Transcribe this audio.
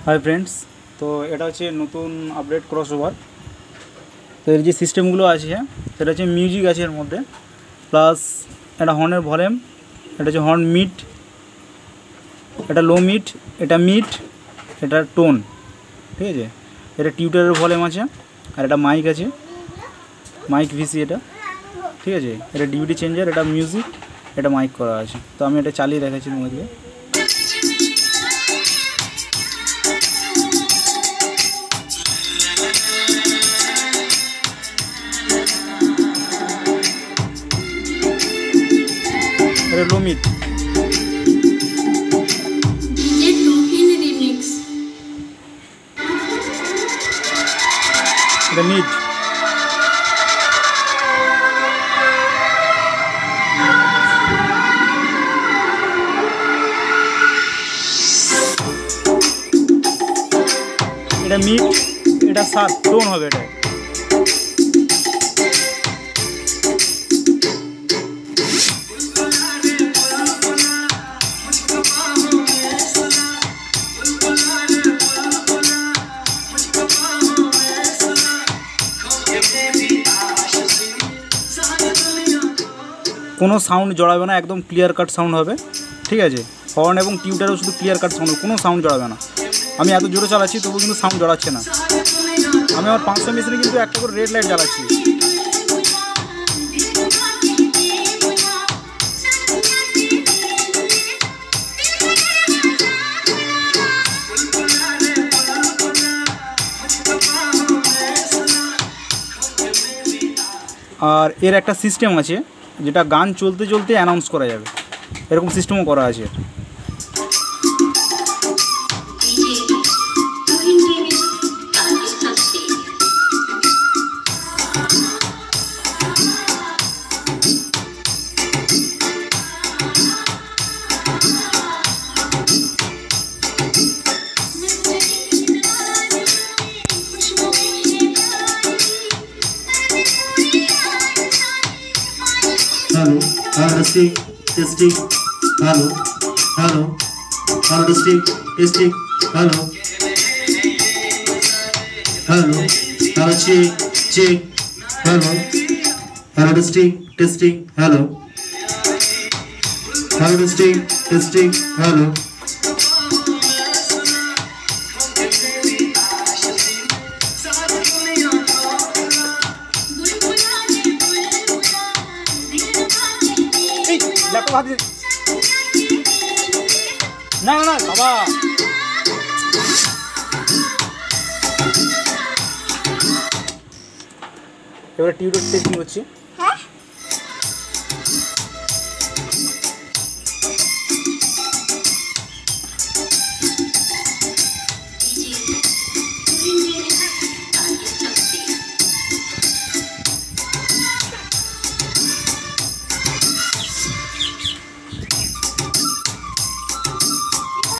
Hi friends, तो এটা হচ্ছে নতুন আপডেট ক্রসওভার। তো এর যে সিস্টেমগুলো আছে সেটা হচ্ছে মিউজিক আছে এর মধ্যে, প্লাস এটা হর্নের ভলিউম, এটা হচ্ছে হর্ন মিড, এটা লো মিড, এটা মিড, এটা টোন, ঠিক আছে। এটা টিউটারের ভলিউম আছে, আর এটা মাইক আছে, মাইক ভিসি এটা, ঠিক আছে। এটা ডিভিডি চেঞ্জার, এটা মিউজিক, এটা মাইক করা আছে। তো আমি এটা চালিয়ে দেখাচ্ছি তোমাদেরকে। এটা লো মিড, এটা মিড, এটা মিড, এটা সাত টোন হবে এটা। কোনো সাউন্ড জড়াবে না, একদম ক্লিয়ার কাট সাউন্ড হবে, ঠিক আছে। হর্ন এবং টিউটারও শুধু ক্লিয়ার কাট সাউন্ড হবে, কোনো সাউন্ড জড়াবে না। আমি এত জোরে চালাচ্ছি তবু কিন্তু সাউন্ড জড়াচ্ছে না। আমি আমার 500 মেশিনে কিন্তু একটা করে রেড লাইট জ্বালাচ্ছি। আর এর একটা সিস্টেম আছে যেটা গান চলতে চলতে অ্যানাউন্স করা যাবে, এরকম সিস্টেমও করা আছে। Hello, testing, testing. Hello, hello, hello, testing, testing. Hello, hello, hello, check, check. Hello, hello, testing, testing. Hello, hello, testing, testing. Hello. না না বাবা, এবারে টিউটার টেস্টিং হচ্ছে।